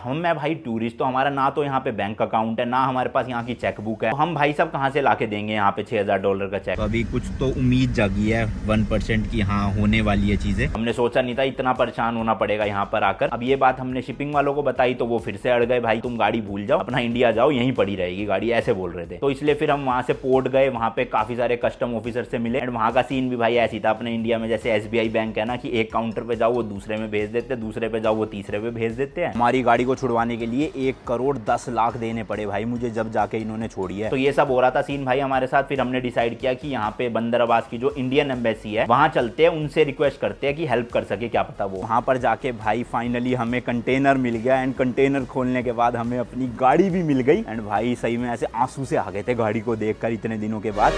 हम मैं भाई टूरिस्ट, तो हमारा ना तो यहाँ पे बैंक अकाउंट है, ना हमारे पास यहाँ की चेक बुक है। तो हम भाई सब कहाँ से लाके देंगे यहाँ पे $6000 का चेक। तो अभी कुछ तो उम्मीद जागी है 1% की, हाँ होने वाली है चीजें। हमने सोचा नहीं था इतना परेशान होना पड़ेगा यहाँ पर आकर। अब ये बात हमने शिपिंग वालों को बताई तो वो फिर से अड़ गए, भाई तुम गाड़ी भूल जाओ, अपना इंडिया जाओ, यहीं पड़ी रहेगी गाड़ी, ऐसे बोल रहे थे। तो इसलिए फिर हम वहाँ से पोर्ट गए, वहाँ पे काफी सारे कस्टम ऑफिसर से मिले एंड वहाँ का सीन भी भाई ऐसी था अपने इंडिया में जैसे SBI बैंक है ना, कि एक काउंटर पे जाओ वो दूसरे में भेज देते, दूसरे पे जाओ वो तीसरे पे भेज देते हैं। हमारी गाड़ी को छुड़वाने के लिए 1,10,00,000 देने पड़े भाई मुझे, जब जाके इन्होंने छोड़ी है। तो ये सब हो रहा था सीन भाई हमारे साथ। फिर हमने डिसाइड किया कि यहाँ पे बंदर अब्बास की जो इंडियन एम्बेसी है वहां चलते हैं, उनसे रिक्वेस्ट करते हैं कि हेल्प कर सके, क्या पता वो। वहां पर जाके भाई फाइनली हमें कंटेनर मिल गया एंड कंटेनर खोलने के बाद हमें अपनी गाड़ी भी मिल गई एंड भाई सही में ऐसे आंसू से आ गए थे गाड़ी को देखकर इतने दिनों के बाद।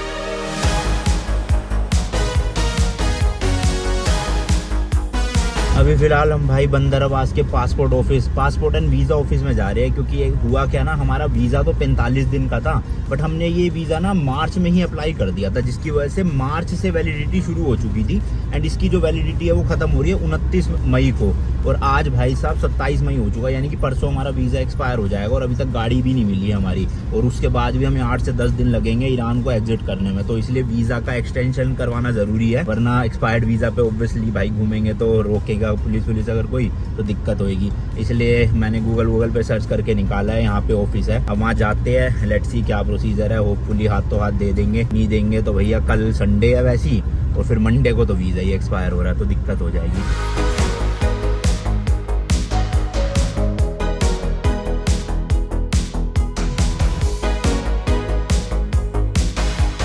अभी फिलहाल हम भाई बंदर अब्बास के पासपोर्ट एंड वीज़ा ऑफिस में जा रहे हैं, क्योंकि हुआ क्या ना, हमारा वीज़ा तो 45 दिन का था, बट हमने ये वीज़ा ना मार्च में ही अप्लाई कर दिया था, जिसकी वजह से मार्च से वैलिडिटी शुरू हो चुकी थी एंड इसकी जो वैलिडिटी है वो ख़त्म हो रही है 29 मई को। और आज भाई साहब 27 मई हो चुका है, यानी कि परसों हमारा वीज़ा एक्सपायर हो जाएगा और अभी तक गाड़ी भी नहीं मिली है हमारी, और उसके बाद भी हमें 8 से 10 दिन लगेंगे ईरान को एग्जिट करने में। तो इसलिए वीज़ा का एक्सटेंशन करवाना ज़रूरी है, वरना एक्सपायर्ड वीज़ा पे ऑब्वियसली भाई घूमेंगे तो रोकेगा पुलिस अगर कोई, तो दिक्कत होगी। इसलिए मैंने गूगल पे सर्च करके निकाला है, यहाँ पे ऑफिस है। अब वहाँ जाते हैं, लेट्स सी क्या प्रोसीजर है। होपफुली हाथ तो हाथ दे देंगे, नहीं देंगे तो भैया कल संडे है वैसे ही, और फिर मंडे को तो वीज़ा ही एक्सपायर हो रहा है, तो दिक्कत हो जाएगी।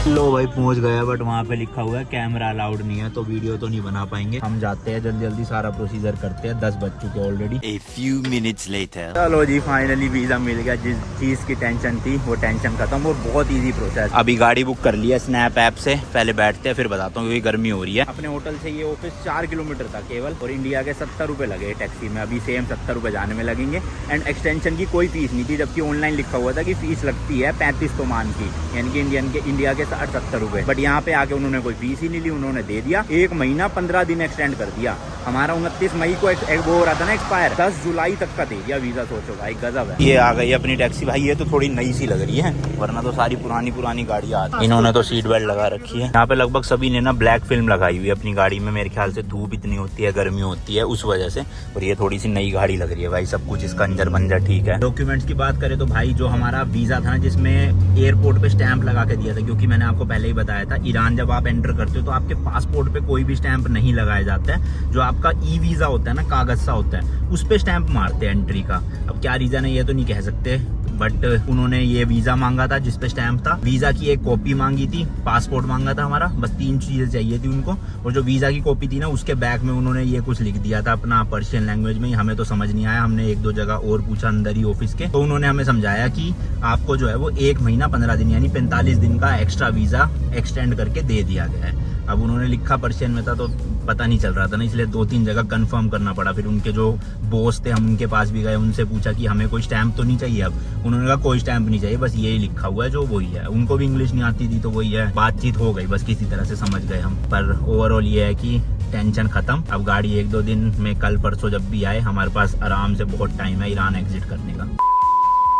लो भाई पहुंच गया, बट वहाँ पे लिखा हुआ है कैमरा अलाउड नहीं है, तो वीडियो तो नहीं बना पाएंगे। हम जाते हैं, जल्दी सारा प्रोसीजर करते हैं, 10 बज चुके already. A few minutes later. चलो जी फाइनली वीजा मिल गया, जिस चीज की टेंशन थी वो टेंशन खत्म, और बहुत इजी प्रोसेस। अभी गाड़ी बुक कर लिया स्नैप ऐप से, पहले बैठते हैं फिर बताता हूँ, क्योंकि गर्मी हो रही है। अपने होटल से ये ऑफिस 4 किलोमीटर था केवल, और इंडिया के 70 रुपए लगे टैक्सी में, अभी सेम 70 रुपए जाने में लगेंगे एंड एक्सटेंशन की कोई फीस नहीं थी, जबकि ऑनलाइन लिखा हुआ था कि फीस लगती है 35 तोमान की, यानी कि इंडिया के 60-70 रुपए। बट यहाँ पे आके उन्होंने कोई फीस ही नहीं ली, उन्होंने दे दिया। 1 महीना 15 दिन एक्सटेंड कर दिया। हमारा 29 मई को वो हो रहा था ना एक्सपायर, 10 जुलाई तक का दे दिया वीजा। सोचो भाई गजब है। ये आ गई अपनी टैक्सी भाई, ये तो थोड़ी नई सी लग रही है, वरना तो सारी पुरानी गाड़ियाँ आती। इन्होंने तो सीट बेल्ट लगा रखी है। यहाँ पे लगभग सभी ने ना ब्लैक फिल्म लगाई हुई है अपनी गाड़ी में, मेरे ख्याल से धूप इतनी होती है, गर्मी होती है उस वजह से, और ये थोड़ी सी नई गाड़ी लग रही है भाई। सब कुछ इसका अंजर बंजर ठीक है। डॉक्यूमेंट्स की बात करें तो भाई जो हमारा वीजा था ना, जिसमें एयरपोर्ट पे स्टैंप लगा के दिया था, क्योंकि मैंने आपको पहले ही बताया था ईरान जब आप एंटर करते हो तो आपके पासपोर्ट पे कोई भी स्टैंप नहीं लगाया जाता है। जो आपका ई वीजा होता है ना, कागज सा होता है, उस पे स्टैंप मारते हैं एंट्री का। अब क्या रीजन है ये तो नहीं कह सकते, बट उन्होंने ये वीजा मांगा था जिस पे स्टैंप था, वीजा की एक कॉपी मांगी थी, पासपोर्ट मांगा था हमारा, बस 3 चीजें चाहिए थी उनको। और जो वीजा की कॉपी थी ना, उसके बैक में उन्होंने ये कुछ लिख दिया था अपना पर्शियन लैंग्वेज में, हमें तो समझ नहीं आया। हमने 1-2 जगह और पूछा अंदर ही ऑफिस के, तो उन्होंने हमें समझाया कि आपको जो है वो 1 महीना 15 दिन यानी 45 दिन का एक्स्ट्रा वीजा एक्सटेंड करके दे दिया गया है। अब उन्होंने लिखा पर्शियन में था तो पता नहीं चल रहा था ना, इसलिए 2-3 जगह कंफर्म करना पड़ा। फिर उनके जो बॉस थे, हम उनके पास भी गए, उनसे पूछा कि हमें कोई स्टैंप तो नहीं चाहिए। अब उन्होंने कहा कोई स्टैंप नहीं चाहिए, बस यही लिखा हुआ है जो वही है। उनको भी इंग्लिश नहीं आती थी तो वही है, बातचीत हो गई, बस किसी तरह से समझ गए हम। पर ओवरऑल ये है कि टेंशन खत्म। अब गाड़ी 1-2 दिन में, कल परसों जब भी आए, हमारे पास आराम से बहुत टाइम है ईरान एग्जिट करने का।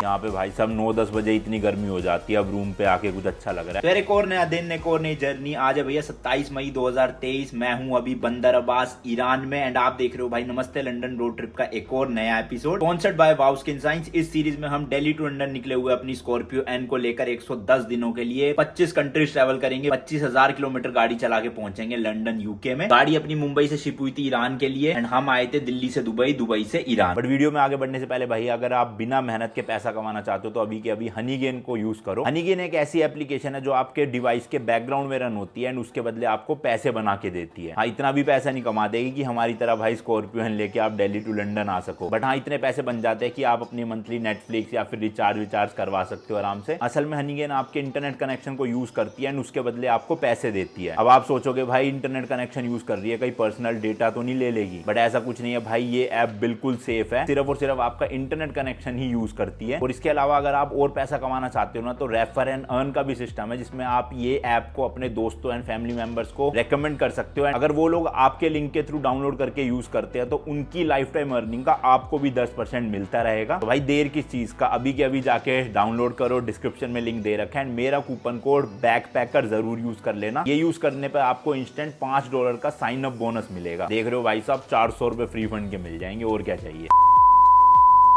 यहाँ पे भाई साहब 9-10 बजे इतनी गर्मी हो जाती है, अब रूम पे आके कुछ अच्छा लग रहा है। फिर एक और नया दिन, एक और नई जर्नी। आज है भैया 27 मई 2023। मैं हूँ अभी बंदर अब्बास ईरान में एंड आप देख रहे हो भाई नमस्ते लंदन रोड ट्रिप का एक और नया episode, sponsored by wow skin science. इस सीरीज में हम दिल्ली टू लंदन निकले हुए अपनी स्कॉर्पियो एन को लेकर 110 दिनों के लिए 25 कंट्रीज ट्रेवल करेंगे। 25,000 किलोमीटर गाड़ी चला के पहुंचेंगे लंदन यूके में। गाड़ी अपनी मुंबई से शिप हुई थी ईरान के लिए एंड हम आए थे दिल्ली से दुबई, दुबई से ईरान। बट वीडियो में आगे बढ़ने से पहले भाई, अगर आप बिना मेहनत के पैसा कमाना चाहते हो तो अभी के अभी हनीगेन को यूज करो। हनीगेन एक ऐसी एप्लीकेशन है जो आपके डिवाइस के बैकग्राउंड में रन होती है एंड उसके बदले आपको पैसे बना के देती है। हाँ, इतना भी पैसा नहीं कमा देगी कि हमारी तरह भाई स्कॉर्पियो लेके आप दिल्ली टू लंदन आ सको, बट हाँ इतने पैसे बन जाते हैं कि आप अपनी मंथली नेटफ्लिक्स या फिर रिचार्ज करवा सकते हो आराम से। असल में हनीगेन आपके इंटरनेट कनेक्शन को यूज करती है एंड उसके बदले आपको पैसे देती है। अब आप सोचोगे भाई इंटरनेट कनेक्शन यूज कर रही है, कहीं पर्सनल डेटा तो नहीं ले लेगी, बट ऐसा कुछ नहीं है भाई। ये ऐप बिल्कुल सेफ है, सिर्फ और सिर्फ आपका इंटरनेट कनेक्शन ही यूज करती है है। और इसके अलावा अगर आप और पैसा कमाना चाहते हो ना, तो रेफर एंड अर्न का भी सिस्टम है, जिसमें आप ये ऐप को अपने दोस्तों एंड फैमिली मेंबर्स को रेकमेंड कर सकते हो। अगर वो लोग आपके लिंक के थ्रू डाउनलोड करके यूज करते हैं तो उनकी लाइफ टाइम अर्निंग का आपको भी 10% मिलता रहेगा। तो भाई देर किस चीज का, अभी के अभी जाके डाउनलोड करो, डिस्क्रिप्शन में लिंक दे रखा है। मेरा कूपन कोड बैकपैकर जरूर यूज कर लेना। ये यूज करने पर आपको इंस्टेंट $5 का साइन अप बोनस मिलेगा। देख रहे हो भाई साहब, 400 रुपए फ्री फंड के मिल जाएंगे, और क्या चाहिए।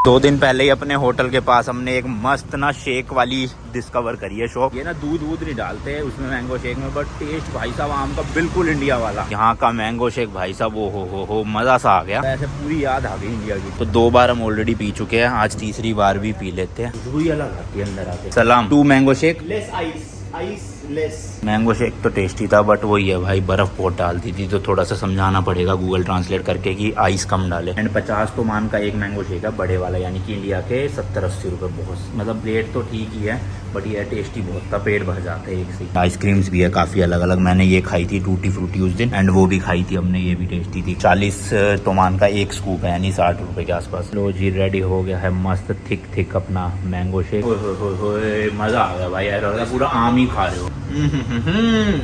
2 दिन पहले ही अपने होटल के पास हमने एक मस्त ना शेक वाली डिस्कवर करी है शॉप। ये ना दूध नहीं डालते हैं उसमें मैंगो शेक में, बट टेस्ट भाई साहब आम का बिल्कुल इंडिया वाला। यहाँ का मैंगो शेक भाई साहब वो हो मजा सा आ गया, ऐसे पूरी याद आ गई इंडिया की। तो 2 बार हम ऑलरेडी पी चुके हैं, आज तीसरी बार भी पी लेते हैं। खुशबू ही अलग आती है अंदर आते। सलाम 2 mango shake less ice less. Mango shake तो टेस्टी था, बट वही है भाई, बर्फ बहुत डालती थी, तो थोड़ा सा समझाना पड़ेगा गूगल ट्रांसलेट करके कि आइस कम डाले। एंड 50 तो मान का एक मैंगो शेक है बड़े वाला, यानी कि इंडिया के 70-80 रुपए। बहुत मतलब रेट तो ठीक ही है, बट ये टेस्टी बहुत था, पेट भर जाता है एक से। आइसक्रीम्स भी है काफी अलग अलग, मैंने ये खाई थी टूटी फ्रूटी उस दिन, एंड वो भी खाई थी हमने, ये भी टेस्टी थी। 40 तो मान का एक स्कूप है, यानी 60 रुपए के आसपास। लो जी रेडी हो गया है मस्त थिक अपना मैंगो शेक। मजा आ गया भाई यार, पूरा आम ही खा रहे हो।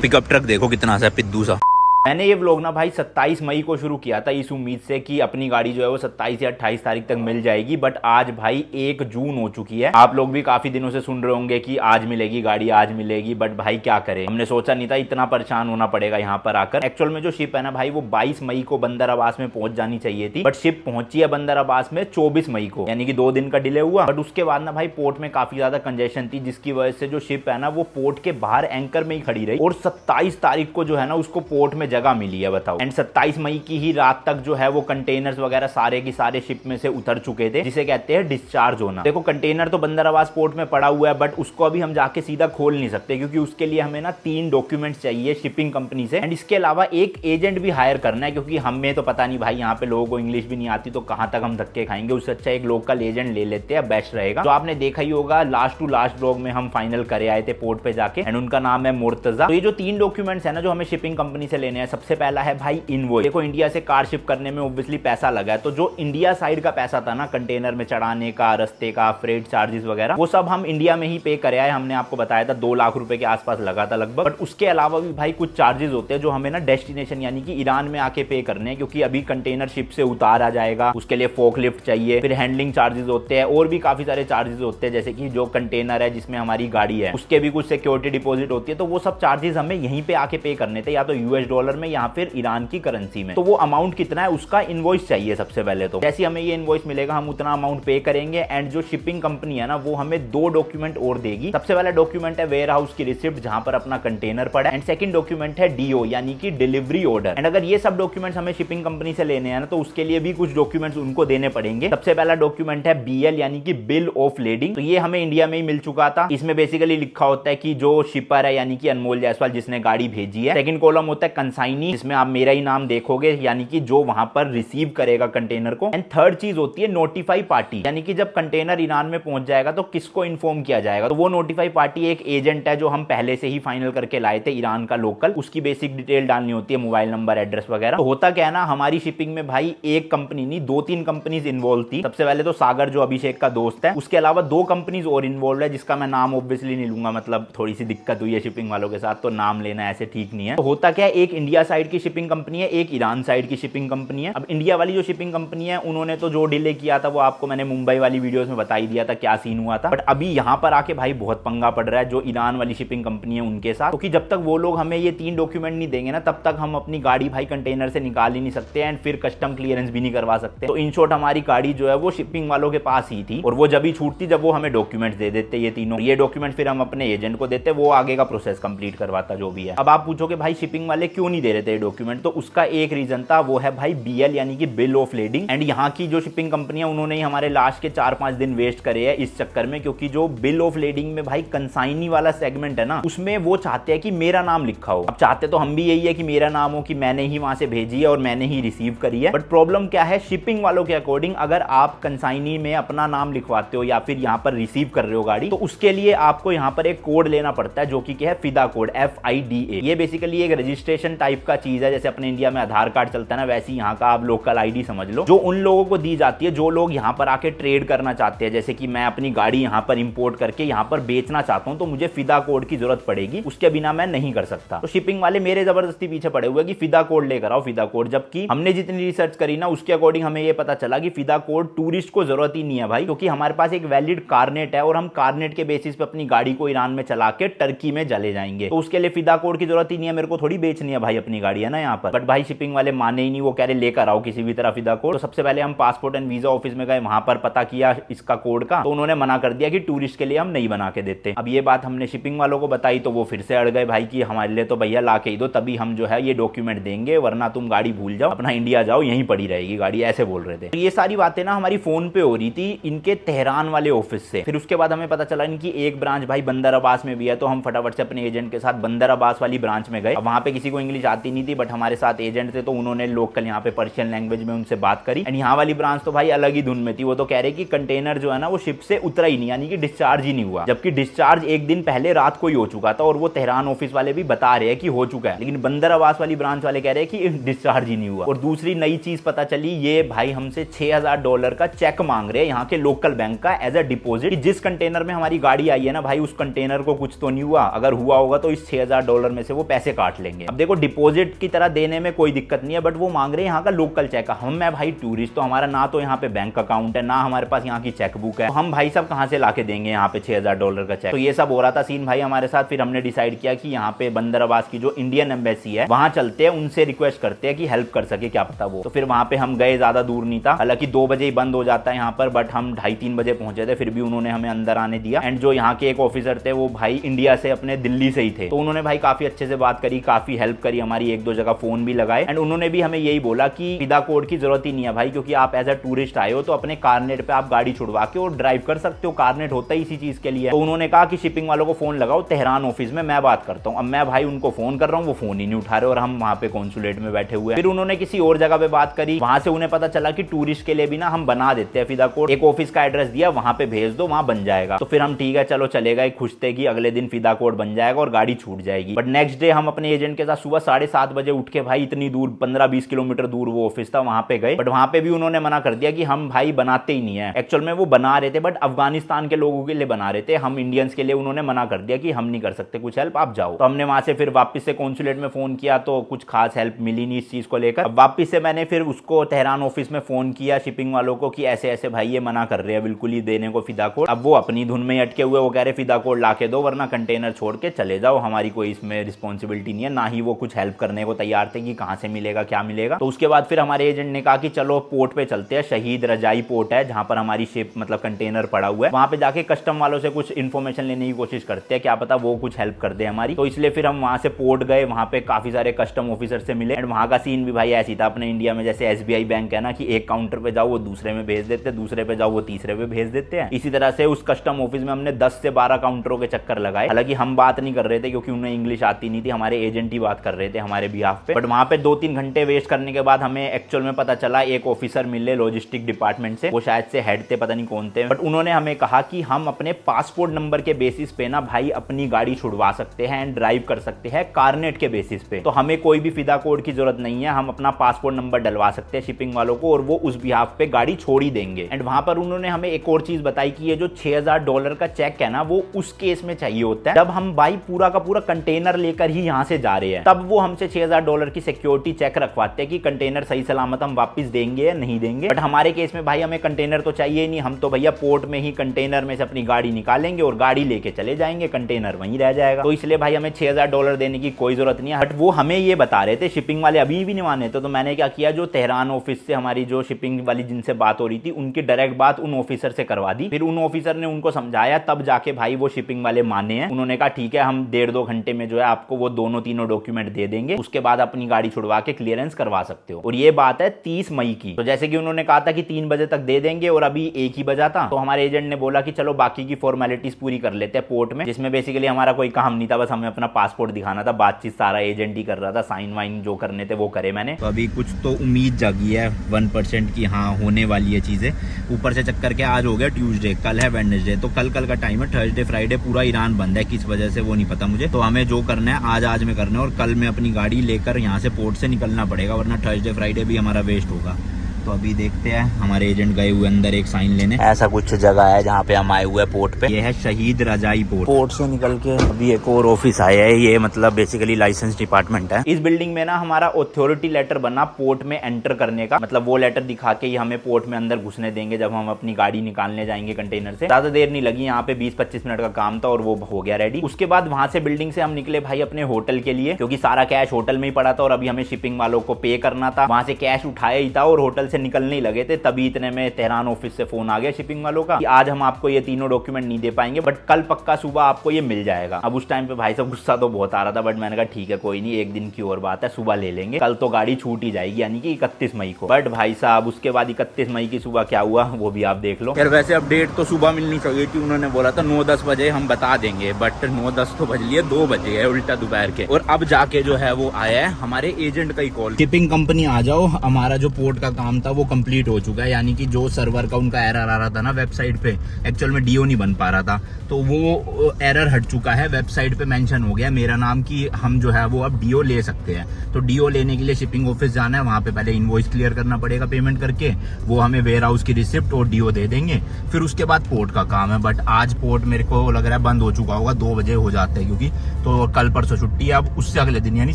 पिकअप ट्रक देखो कितना सा पिद्दू सा। मैंने ये व्लॉग ना भाई 27 मई को शुरू किया था, इस उम्मीद से कि अपनी गाड़ी जो है वो 27 या 28 तारीख तक मिल जाएगी, बट आज भाई 1 जून हो चुकी है। आप लोग भी काफी दिनों से सुन रहे होंगे कि आज मिलेगी गाड़ी, आज मिलेगी, बट भाई क्या करें, हमने सोचा नहीं था इतना परेशान होना पड़ेगा यहाँ पर आकर। एक्चुअल में जो शिप है ना भाई, वो 22 मई को बंदर अब्बास में पहुंच जानी चाहिए थी, बट शिप पहुंची है बंदर अब्बास में 24 मई को, यानी कि 2 दिन का डिले हुआ। बट उसके बाद ना भाई पोर्ट में काफी ज्यादा कंजेशन थी, जिसकी वजह से जो शिप है ना वो पोर्ट के बाहर एंकर में ही खड़ी रही, और 27 तारीख को जो है ना उसको पोर्ट में जगह मिली है, बताओ। एंड 27 मई की ही रात तक जो है वो कंटेनर्स वगैरह सारे की सारे शिप में से उतर चुके थे, जिसे कहते हैं डिस्चार्ज होना। देखो कंटेनर तो बंदर अब्बास पोर्ट में पड़ा हुआ है, बट उसको अभी हम जाके सीधा खोल नहीं सकते, क्योंकि उसके लिए हमें ना 3 डॉक्यूमेंट्स चाहिए शिपिंग कंपनी से, एंड इसके अलावा एक एजेंट भी हायर करना है, क्योंकि हमें तो पता नहीं भाई, यहाँ पे लोगों को इंग्लिश भी नहीं आती, तो कहां तक हम धक्के खाएंगे। उससे अच्छा एक लोकल एजेंट ले लेते हैं, बेस्ट रहेगा। तो आपने देखा ही होगा लास्ट टू लास्ट ब्लॉग में हम फाइनल करे आए थे पोर्ट पे जाके, एंड उनका नाम है मुर्तजा। तो ये जो 3 डॉक्यूमेंट्स है ना जो हमें शिपिंग कंपनी से लेने हैं, सबसे पहला है भाई इनवॉइस। देखो इंडिया से कार शिप करने में ऑब्वियसली पैसा लगा है, तो जो इंडिया साइड का पैसा था ना, कंटेनर में चढ़ाने का, रस्ते का, फ्रेट चार्जेस वगैरह, वो सब हम इंडिया में ही पे करे आए। हमने आपको बताया था 2 लाख रुपए के आसपास लगा था लगभग। बट उसके अलावा भी भाई कुछ चार्जेस होते हैं जो हमें ना डेस्टिनेशन यानी कि ईरान में आके पे करने हैं, क्योंकि अभी कंटेनर शिप से उतार आ जाएगा, उसके लिए फोक लिफ्ट चाहिए, फिर हैंडलिंग चार्जेस होते हैं, और भी काफी सारे चार्जेस होते हैं, जैसे कि जो कंटेनर है जिसमें हमारी गाड़ी है उसके भी कुछ सिक्योरिटी डिपॉजिट होती है। तो वो सब चार्जेस हमें यहीं पे आके पे करने थे, या तो यूएस डॉलर में या फिर ईरान की करेंसी में। तो वो अमाउंट कितना है उसका इनवॉइस चाहिए सबसे पहले। तो जैसे हमें ये इनवॉइस मिलेगा हम उतना अमाउंट पे करेंगे, एंड जो शिपिंग कंपनी है ना वो हमें 2 डॉक्यूमेंट और देगी। सबसे पहला डॉक्यूमेंट है वेयर हाउस की रिसिप्ट, जहां पर अपना कंटेनर पड़ा, एंड सेकंड डॉक्यूमेंट है डीओ यानी कि डिलीवरी ऑर्डर। एंड अगर ये सब डॉक्यूमेंट्स हमें शिपिंग कंपनी से लेने हैं ना, तो उसके लिए भी कुछ डॉक्यूमेंट्स उनको देने पड़ेंगे। सबसे पहला डॉक्यूमेंट है बीएल यानी कि बिल ऑफ लेडिंग। तो ये हमें इंडिया में ही मिल चुका था। इसमें बेसिकली लिखा होता है कि जो शिपर है यानी कि अनमोल जायसवाल जिसने गाड़ी भेजी है। सेकंड कॉलम होता है कंसाइनी, जिसमें आप मेरा ही नाम देखोगे, यानी कि जो वहां पर रिसीव करेगा कंटेनर को। एंड थर्ड चीज होती है नोटिफाई पार्टी, यानी कि जब कंटेनर ईरान में पहुंच जाएगा तो किसको इन्फॉर्म किया जाएगा। तो वो नोटिफाई पार्टी एक एजेंट है जो हम पहले से ही फाइनल करके लाए थे ईरान का लोकल। उसकी बेसिक डिटेल डालनी होती है, मोबाइल नंबर, एड्रेस वगैरह। तो होता क्या है ना, हमारी शिपिंग में भाई एक कंपनी नहीं 2-3 कंपनीज इन्वॉल्व थी। सबसे पहले तो सागर जो अभिषेक का दोस्त है, उसके अलावा 2 कंपनीज और इन्वॉल्व है, जिसका मैं नाम ऑब्वियसली नहीं लूंगा, मतलब थोड़ी सी दिक्कत हुई है शिपिंग वालों के साथ, तो नाम लेना ऐसे ठीक नहीं है। तो होता क्या है, एक इंडिया साइड की शिपिंग कंपनी है, एक ईरान साइड की शिपिंग कंपनी है। अब इंडिया वाली जो शिपिंग कंपनी है उन्होंने तो जो डिले किया था वो आपको मैंने मुंबई वाली वीडियोस में बता ही दिया था क्या सीन हुआ था। बट अभी यहाँ पर आके भाई बहुत पंगा पड़ रहा है जो ईरान वाली शिपिंग कंपनी है उनके साथ, क्योंकि जब तक वो लोग हमें ये 3 डॉक्यूमेंट नहीं देंगे ना, तब तक हम अपनी गाड़ी भाई कंटेनर से निकाल ही नहीं सकते, एंड फिर कस्टम क्लियरेंस भी नहीं करवा सकते। तो इन शॉर्ट हमारी गाड़ी जो है वो शिपिंग वालों के पास ही थी, और वो जब ही छूटती जब वो हमें डॉक्यूमेंट्स दे देते ये तीनों। ये डॉक्यूमेंट फिर हम अपने एजेंट को देते, वो आगे का प्रोसेस कंप्लीट करवाता जो भी है। अब आप पूछोगे भाई शिपिंग वाले क्यों नहीं दे रहे थे डॉक्यूमेंट, तो उसका एक रीजन था, वो है भाई बीएल यानी कि बिल ऑफ लेडिंग। एंड यहाँ की जो शिपिंग कंपनी है उन्होंने ही हमारे लास्ट के 4-5 दिन वेस्ट करे हैं इस चक्कर में, क्योंकि जो बिल ऑफ लेडिंग में भाई कंसाइनी वाला सेगमेंट है ना, उसमें वो चाहते हैं कि मेरा नाम लिखा हो। अब चाहते तो हम भी यही है कि मेरा नाम हो, कि मैंने ही वहां से भेजी है और मैंने ही रिसीव करी है। बट प्रॉब्लम क्या है, शिपिंग वालों के अकॉर्डिंग अगर आप कंसाइनी में अपना नाम लिखवाते हो या फिर यहाँ पर रिसीव कर रहे हो गाड़ी, तो उसके लिए आपको यहाँ पर एक कोड लेना पड़ता है, जो कि क्या है, फिदा कोड, FIDA। ये बेसिकली एक रजिस्ट्रेशन टाइप का चीज है, जैसे अपने इंडिया में आधार कार्ड चलता है ना, वैसे यहाँ का आप लोकल आईडी समझ लो, जो उन लोगों को दी जाती है जो लोग यहाँ पर आके ट्रेड करना चाहते हैं। जैसे कि मैं अपनी गाड़ी यहाँ पर इंपोर्ट करके यहाँ पर बेचना चाहता हूँ, तो मुझे फिदा कोड की जरूरत पड़ेगी, उसके बिना मैं नहीं कर सकता। तो शिपिंग वाले मेरे जबरदस्ती पीछे पड़े हुए कि फिदा कोड लेकर आओ, फिदा कोड। जबकि हमने जितनी रिसर्च करी ना, उसके अकॉर्डिंग हमें ये पता चला कि फिदा कोड टूरिस्ट को जरूरत ही नहीं है भाई, क्योंकि हमारे पास एक वैलिड कार्नेट है और हम कार्नेट के बेसिस पे अपनी गाड़ी को ईरान में चला के टर्की में चले जाएंगे। तो उसके लिए फिदा कोड की जरूरत ही नहीं है, मेरे को थोड़ी बेचनी है भाई अपनी गाड़ी, है ना यहाँ पर। बट भाई शिपिंग वाले माने ही नहीं, वो कह रहे लेकर आओ किसी भी तरह फिदा कोड। तो सबसे पहले हम पासपोर्ट एंड वीजा ऑफिस में गए, वहां पर पता किया इसका कोड का, तो उन्होंने मना कर दिया कि टूरिस्ट के लिए हम नहीं बना के देते। अब ये बात हमने शिपिंग वालों को बताई तो वो फिर से अड़ गए भाई कि हमारे लिए तो भैया ला के ही दो, तभी हम जो है ये डॉक्यूमेंट देंगे, वरना तुम गाड़ी भूल जाओ, अपना इंडिया जाओ, यहीं पड़ी रहेगी गाड़ी, ऐसे बोल रहे थे। तो ये सारी बातें ना हमारी फोन पे हो रही थी इनके तेहरान वाले ऑफिस से। फिर उसके बाद हमें पता चला इनकी एक ब्रांच भाई बंदर अब्बास में भी है, तो हम फटाफट से अपने एजेंट के साथ बंदर अब्बास वाली ब्रांच में गए। अब वहां पे किसी को इंग्लिश आती नहीं थी, बट हमारे साथ एजेंट थे तो उन्होंने लोकल यहाँ पे पर्शियन लैंग्वेज में उनसे बात करी। एंड यहाँ वाली ब्रांच तो भाई अलग ही धुन में थी, वो तो कह रहे कि कंटेनर जो है ना वो शिप से उतरा ही नहीं, यानी कि डिस्चार्ज ही नहीं हुआ, जबकि डिस्चार्ज एक दिन पहले रात को ही हो चुका था। और वो तेहरान ऑफिस वाले भी बता रहे हैं कि हो चुका है, लेकिन बंदर अब्बास वाली ब्रांच वाले कह रहे हैं कि डिस्चार्ज ही नहीं हुआ। और दूसरी नई चीज पता चली, ये भाई हमसे $6000 का चेक मांग रहे हैं यहाँ के लोकल बैंक का एज अ डिपोजिट, कि जिस कंटेनर में हमारी गाड़ी आई है ना भाई, उस कंटेनर को कुछ तो नहीं हुआ, अगर हुआ होगा तो इस $6000 में से वो पैसे काट लेंगे। अब देखो डिपोजिट की तरह देने में कोई दिक्कत नहीं है, बट वो मांग रहे हैं यहाँ का लोकल चेक। हम मैं भाई टूरिस्ट, तो हमारा ना तो यहाँ पे बैंक अकाउंट है, ना हमारे पास यहाँ की चेकबुक है, तो हम भाई सब कहाँ से लाके देंगे यहाँ पे $6000 का चेक। तो ये सब हो रहा था सीन भाई हमारे साथ। फिर हमने डिसाइड किया कि यहाँ पे बंदर अब्बास की जो इंडियन एम्बेसी है वहां चलते हैं, उनसे रिक्वेस्ट करते हैं कि हेल्प कर सके, क्या पता वो। तो फिर वहां पे हम गए, ज्यादा दूर नहीं था, हालांकि 2 बजे ही बंद हो जाता है यहाँ पर, बट हम 2:30-3 बजे पहुंचे थे, फिर भी उन्होंने हमें अंदर आने दिया। एंड जो यहाँ के एक ऑफिसर थे वो भाई इंडिया से, अपने दिल्ली से ही थे, तो उन्होंने भाई काफी अच्छे से बात करी, काफी हेल्प करी हमारी, 1-2 जगह फोन भी लगाए। एंड उन्होंने भी हमें यही बोला कि फिदा कोड की जरूरत ही नहीं है भाई, क्योंकि आप एज अ टूरिस्ट आए हो तो अपने कारनेट पे आप गाड़ी छुड़वा के और ड्राइव कर सकते हो, कारनेट होता ही इसी चीज के लिए। तो उन्होंने कहा कि शिपिंग वालों को फोन लगाओ तेहरान ऑफिस में, मैं बात करता हूँ। अब मैं भाई उनको फोन कर रहा हूँ, वो फोन ही नहीं उठा रहे और हम वहाँ पे कॉन्सुलेट में बैठे हुए। फिर उन्होंने किसी और जगह पे बात करी, वहां से उन्हें पता चला कि टूरिस्ट के लिए भी ना हम बना देते हैं फिदा कोड, एक ऑफिस का एड्रेस दिया, वहां पे भेज दो, वहां बन जाएगा। तो फिर हम ठीक है चलो चले गए, खुश थे कि अगले दिन फिदा कोड बन जाएगा और गाड़ी छूट जाएगी। बट नेक्स्ट डे हम अपने एजेंट के साथ सुबह 7:30 बजे उठ के भाई इतनी दूर 15-20 किलोमीटर दूर वो ऑफिस था, वहां पे गए। बट वहां पे भी उन्होंने मना कर दिया कि हम भाई बनाते ही नहीं है। एक्चुअल में वो बना रहे थे, बट अफगानिस्तान के लोगों के लिए बना रहे थे, हम इंडियंस के लिए उन्होंने मना कर दिया कि हम नहीं कर सकते कुछ हेल्प, आप जाओ। तो हमने वहां से फिर वापस से कॉन्सुलेट में फोन किया, तो कुछ खास हेल्प मिली नहीं इस चीज को लेकर। अब वापस से मैंने फिर उसको तेहरान ऑफिस में फोन किया शिपिंग वालों को कि ऐसे ऐसे भाई ये मना कर रहे हैं बिल्कुल ही देने को फिदा कोड। अब वो अपनी धुन में अटके हुए, वो कह रहे फिदा कोड ला के दो, वरना कंटेनर छोड़ के चले जाओ, हमारी कोई इसमें रिस्पॉन्सिबिलिटी नहीं है। ना ही वो कुछ हेल्प करने को तैयार थे कि कहाँ से मिलेगा क्या मिलेगा। तो उसके बाद फिर हमारे एजेंट ने कहा कि चलो पोर्ट पे चलते हैं, शहीद रजाई पोर्ट है जहां पर हमारी शिप मतलब कंटेनर पड़ा हुआ है, वहां पे जाके कस्टम वालों से कुछ इन्फॉर्मेशन लेने की कोशिश करते हैं, क्या पता वो कुछ हेल्प कर दे हमारी। तो इसलिए फिर हम वहां से पोर्ट गए, वहां पे काफी सारे कस्टम ऑफिसर से मिले। एंड वहां का सीन भी भाई ऐसी था अपने इंडिया में, जैसे SBI बैंक है ना कि एक काउंटर पे जाओ वो दूसरे में भेज देते, दूसरे पे जाओ वो तीसरे पे भेज देते हैं। इसी तरह से उस कस्टम ऑफिस में हमने 10 से 12 काउंटरों के चक्कर लगाए। हालांकि हम बात नहीं कर रहे थे क्योंकि उन्हें इंग्लिश आती नहीं थी, हमारे एजेंट ही बात कर रहे थे हमारे बिहाफ पे। बट वहां पे 2-3 घंटे वेस्ट करने के बाद हमें एक्चुअल में पता चला, एक ऑफिसर मिले लॉजिस्टिक डिपार्टमेंट से, वो शायद से हेड थे, पता नहीं कौन थे, बट उन्होंने हमें कहा कि हम अपने पासपोर्ट नंबर के बेसिस पे ना भाई अपनी गाड़ी छुड़वा सकते हैं एंड ड्राइव कर सकते हैं कारनेट के बेसिस पे। तो हमें कोई भी फिदा कोड की जरूरत नहीं है, हम अपना पासपोर्ट नंबर डलवा सकते हैं शिपिंग वालों को और वो उस बिहाफ पे गाड़ी छोड़ ही देंगे। एंड वहां पर उन्होंने हमें एक और चीज बताई कि ये जो $6000 का चेक है ना, वो उस केस में चाहिए होता है जब हम भाई पूरा का पूरा कंटेनर लेकर ही यहाँ से जा रहे हैं, तब वो हमसे $6000 की सिक्योरिटी चेक रखवाते हैं कि कंटेनर सही सलामत हम वापस देंगे या नहीं देंगे। बट हमारे केस में भाई हमें कंटेनर तो चाहिए ही नहीं, हम तो भैया पोर्ट में ही कंटेनर में से अपनी गाड़ी निकालेंगे और गाड़ी लेके चले जाएंगे, कंटेनर वहीं रह जाएगा। तो इसलिए भाई हमें $6000 देने की कोई जरूरत नहीं है। बट वो हमें ये बता रहे थे शिपिंग वाले, अभी भी नहीं माने थे। तो मैंने क्या किया, जो तेहरान ऑफिस से हमारी जो शिपिंग वाली जिनसे बात हो रही थी, उनकी डायरेक्ट बात उन ऑफिसर से करवा दी। फिर उन ऑफिसर ने उनको समझाया, तब जाके भाई वो शिपिंग वाले माने हैं। उन्होंने कहा ठीक है, हम 1.5-2 घंटे में जो है आपको वो दोनों डॉक्यूमेंट दे देंगे, उसके बाद अपनी गाड़ी छुड़वा के क्लियरेंस करवा सकते हो। और ये बात है 30 मई की। तो जैसे कि उन्होंने कहा था कि 3 बजे तक दे देंगे और अभी 1 ही बजा था, तो हमारे एजेंट ने बोला कि चलो बाकी की फॉर्मेलिटीज पूरी कर लेते हैं पोर्ट में, जिसमें बेसिकली हमारा कोई काम नहीं था, बस हमें अपना पासपोर्ट दिखाना था, बातचीत सारा एजेंट ही कर रहा था, साइन वाइन जो करने थे वो करे मैंने। तो अभी कुछ तो उम्मीद जागी है 1% की हाँ होने वाली है चीजें। ऊपर से चक्कर के आज हो गया ट्यूसडे, कल है वेडनेसडे, तो कल का टाइम है, थर्सडे फ्राइडे पूरा ईरान बंद है, किस वजह से वो नहीं पता मुझे। तो हमें जो करना है आज में करना है और कल में अपनी गाड़ी लेकर यहाँ से पोर्ट से निकलना पड़ेगा, वरना थर्सडे फ्राइडे भी हमारा वेस्ट होगा। तो अभी देखते हैं, हमारे एजेंट गए हुए अंदर एक साइन लेने। ऐसा कुछ जगह है जहाँ पे हम आए हुए हैं पोर्ट पे। ये है शहीद रजाई पोर्ट। पोर्ट से निकल के अभी एक और ऑफिस आया है, ये मतलब बेसिकली लाइसेंस डिपार्टमेंट है। इस बिल्डिंग में ना हमारा अथॉरिटी लेटर बना पोर्ट में एंटर करने का, मतलब वो लेटर दिखा के ही हमें पोर्ट में अंदर घुसने देंगे जब हम अपनी गाड़ी निकालने जाएंगे कंटेनर से। ज्यादा देर नहीं लगी, यहाँ पे 20-25 मिनट का काम था और वो हो गया रेडी। उसके बाद वहां से बिल्डिंग से हम निकले भाई अपने होटल के लिए, क्योंकि सारा कैश होटल में ही पड़ा था और अभी हमें शिपिंग वालों को पे करना था। वहां से कैश उठाया ही था और होटल से निकलने ही लगे थे, तभी इतने में तेहरान ऑफिस से फोन आ गया शिपिंग वालों का कि आज हम आपको ये तीनों डॉक्यूमेंट नहीं दे पाएंगे, बट कल पक्का सुबह आपको ये मिल जाएगा। अब उस टाइम पे भाई साहब गुस्सा तो बहुत आ रहा था, बट मैंने कहा ठीक है कोई नहीं, एक दिन की और बात है, सुबह ले लेंगे, कल तो गाड़ी छूट ही जाएगी, यानी कि 31 मई को। बट भाई साहब उसके बाद 31 मई की सुबह क्या हुआ वो भी आप देख लो। यार वैसे अपडेट तो सुबह मिलनी चाहिए थी, उन्होंने बोला था 9-10 बजे हम बता देंगे, बट 9-10 तो बज लिए, 2 बज गए उल्टा दोपहर के। और अब जाके जो है वो आया है हमारे एजेंट का ही कॉल, शिपिंग कंपनी आ जाओ, हमारा जो पोर्ट का काम था वो कंप्लीट हो चुका है, यानी कि जो सर्वर का उनका एरर आ रहा था ना वेबसाइट पे, एक्चुअल में डीओ नहीं बन पा रहा था, तो वो एरर हट चुका है। वेबसाइट पे मेंशन हो गया मेरा नाम कि हम जो है वो अब डीओ ले सकते हैं। तो डीओ लेने के लिए शिपिंग ऑफिस जाना है, वहां पे पहले इनवॉइस क्लियर करना पड़ेगा पेमेंट करके, वो हमें वेयर हाउस की रिसिप्ट और डीओ दे देंगे, फिर उसके बाद पोर्ट का काम है। बट आज पोर्ट मेरे को लग रहा है बंद हो चुका होगा, 2 बजे हो जाता है क्योंकि, तो कल परसों छुट्टी है। अब उससे अगले दिन यानी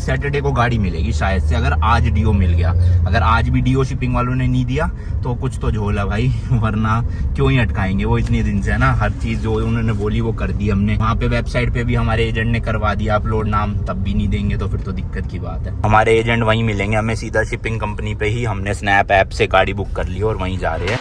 सैटरडे को गाड़ी मिलेगी शायद से, अगर आज डीओ मिल गया। अगर आज भी डीओ शिपिंग वालों ने नहीं दिया तो कुछ तो झोला भाई, वरना क्यों ही अटकाएंगे, वो इतने दिन से है ना, हर चीज जो उन्होंने बोली वो कर दी हमने। वहाँ पे वेबसाइट पे भी हमारे एजेंट ने करवा दिया अपलोड नाम, तब भी नहीं देंगे तो फिर तो दिक्कत की बात है। हमारे एजेंट वहीं मिलेंगे हमें सीधा शिपिंग कंपनी पे ही, हमने स्नैप ऐप से गाड़ी बुक कर ली और वहीं जा रहे हैं।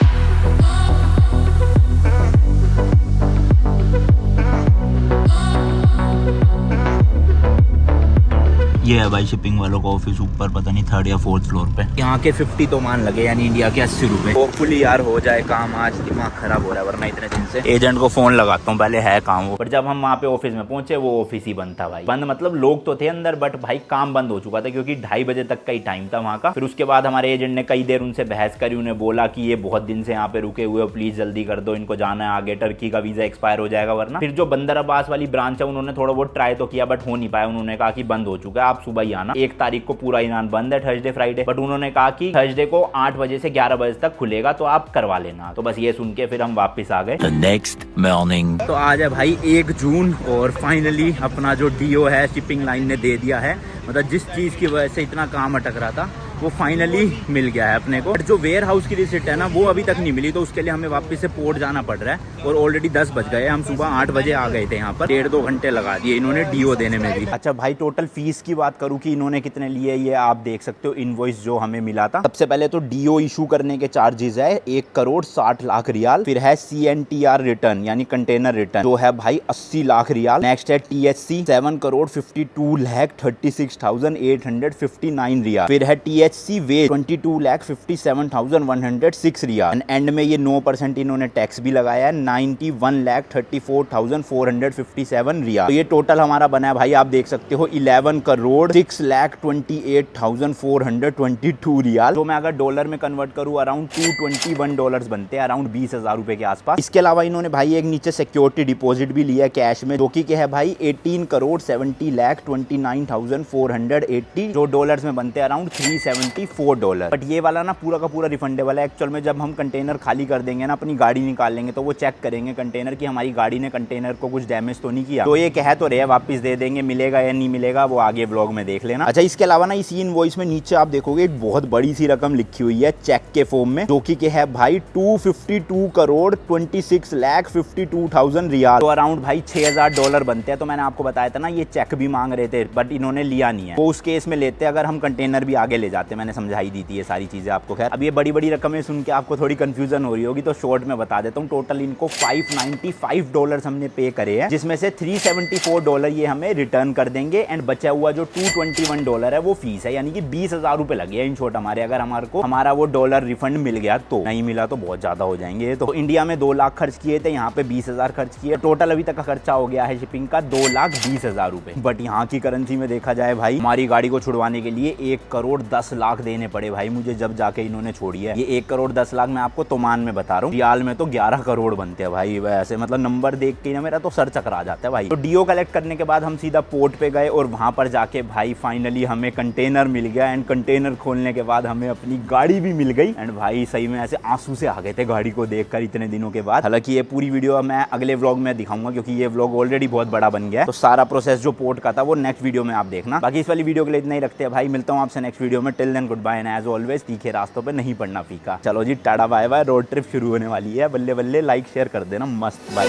ये है भाई शिपिंग वालों का ऑफिस, ऊपर पता नहीं 3rd या 4th फ्लोर पे। यहाँ के 50 तो मान लगे, यानी इंडिया के 80 रुपए। होपफुली यार हो जाए काम आज, दिमाग खराब हो रहा है वरना इतने दिन से। एजेंट को फोन लगाता हूँ पहले, है काम वो। पर जब हम वहाँ पे ऑफिस में पहुंचे वो ऑफिस ही बंद था भाई। बंद मतलब लोग तो थे अंदर, बट भाई काम बंद हो चुका था क्योंकि 2:30 बजे तक का ही टाइम था वहाँ का। फिर उसके बाद हमारे एजेंट ने कई देर उनसे बहस करी, उन्हें बोला कि ये बहुत दिन से यहाँ पे रुके हुए हो, प्लीज जल्दी कर दो, इनको जाना है आगे, टर्की का वीजा एक्सपायर हो जाएगा वरना। फिर जो बंदर अब्बास वाली ब्रांच है उन्होंने थोड़ा बहुत ट्राई तो किया बट हो नहीं पाया, उन्होंने कहा कि बंद हो चुका है, आप सुबह ही आना। 1 तारीख को पूरा ईरान बंद है, थर्सडे फ्राइडे, बट उन्होंने कहा कि थर्सडे को 8 बजे से 11 बजे तक खुलेगा, तो आप करवा लेना। तो बस ये सुन के फिर हम वापस आ गए। नेक्स्ट मॉर्निंग तो आज है भाई 1 जून और फाइनली अपना जो डीओ है शिपिंग लाइन ने दे दिया है, मतलब जिस चीज की वजह से इतना काम अटक रहा था वो फाइनली मिल गया है अपने को। बट जो वेयर हाउस की रिसिप्ट है ना वो अभी तक नहीं मिली, तो उसके लिए हमें वापस से पोर्ट जाना पड़ रहा है और ऑलरेडी 10 बज गए। हम सुबह 8 बजे आ गए थे यहाँ पर, 1.5-2 घंटे लगा दिए इन्होंने डीओ देने में भी। अच्छा भाई टोटल फीस की बात करूँ कि इन्होंने कितने लिए, ये आप देख सकते हो इनवॉइस जो हमें मिला था। सबसे पहले तो डीओ इशू करने के चार्जेस है 1,60,00,000 रियाल, फिर है CNTR रिटर्न यानी कंटेनर रिटर्न जो है भाई 80 लाख रियाल। नेक्स्ट है THC 7,52,36,859 रियाल, फिर है THC वेज 22,57,106 रियाल। एंड में ये 9% इन्होंने टैक्स भी लगाया है 91,34,457 रियाल। तो ये टोटल हमारा बना है भाई, आप देख सकते हो 11,06,28,422 रियाल। तो मैं अगर डॉलर में कन्वर्ट करूँ अराउंड $221 बनते हैं, अराउंड 20,000 रुपए के आसपास। इसके अलावा इन्होंने भाई एक नीचे सिक्योरिटी डिपॉजिट भी लिया है कैश में, जो कि क्या है भाई 18,70,29,480, जो डॉलर्स में बनते हैं अराउंड $374। बट ये वाला ना पूरा का पूरा रिफंडेबल है। एक्चुअल में जब हम कंटेनर खाली कर देंगे ना, अपनी गाड़ी निकाल लेंगे, तो वो चेक करेंगे कंटेनर की हमारी गाड़ी ने कंटेनर को कुछ डैमेज तो नहीं किया, तो ये कह तो रहे वापस दे देंगे, मिलेगा या नहीं मिलेगा वो आगे व्लॉग में देख लेना। अच्छा इसके अलावा ना इसी इनवॉइस में नीचे आप देखोगे एक बहुत बड़ी सी रकम लिखी हुई है चेक के फॉर्म में, जो कि है भाई 252,26,52,000 रियाल, तो अराउंड भाई $6,000 बनते हैं। तो मैंने आपको बताया था ना ये चेक भी मांग रहे थे, बट इन्होंने लिया नहीं है, वो उस केस में लेते अगर हम कंटेनर भी आगे ले जाते। मैंने समझाई दी थी ये सारी चीजें आपको। खैर अब ये बड़ी बड़ी रकमें सुन के आपको थोड़ी कंफ्यूजन हो रही होगी, तो शॉर्ट में बता देता हूँ। टोटल इनको $595 हमने पे करे हैं, जिसमें से $374 ये हमें रिटर्न कर देंगे, एंड बचा हुआ जो $221 है वो फीस है, यानी कि 20,000 रुपए लगे इन शॉर्ट हमारे। अगर हमारे को हमारा वो डॉलर रिफंड मिल गया, तो नहीं मिला तो बहुत ज्यादा हो जाएंगे। तो इंडिया में 2 लाख खर्च किए थे, यहाँ पे 20,000 खर्च किए, टोटल अभी तक का खर्चा हो गया है शिपिंग का 2,20,000 रुपए। बट यहाँ की करेंसी में देखा जाए भाई, हमारी गाड़ी को छुड़वाने के लिए 1,10 लाख देने पड़े भाई मुझे जब जाके इन्होंने छोड़ी है। ये 1 करोड़ 10 लाख मैं आपको तोमान में बता रहा हूँ, रियाल में तो 11 करोड़ बनते हैं भाई। वैसे मतलब नंबर देख के ना मेरा तो सर चकरा जाता है भाई। तो डीओ कलेक्ट करने के बाद हम सीधा पोर्ट पे गए और वहां पर जाके भाई फाइनली हमें कंटेनर मिल गया। एंड कंटेनर खोलने के बाद हमें अपनी गाड़ी भी मिल गई। एंड भाई सही में ऐसे आंसू से आ गए थे गाड़ी को देखकर इतने दिनों के बाद। हालांकि ये पूरी वीडियो मैं अगले व्लॉग में दिखाऊंगा क्योंकि ये व्लॉग ऑलरेडी बहुत बड़ा बन गया है। तो सारा प्रोसेस जो पोर्ट का था वो नेक्स्ट वीडियो में आप देखना। बाकी इस वाली वीडियो के लिए इतना ही रखते हैं भाई। मिलता हूँ आपसे नेक्स्ट वीडियो में। Till then good bye and as always तीखे रास्तों पे नहीं पड़ना फीका। चलो जी tata bye bye. Road trip शुरू होने वाली है। बल्ले बल्ले लाइक शेयर कर देना। मस्त बाय।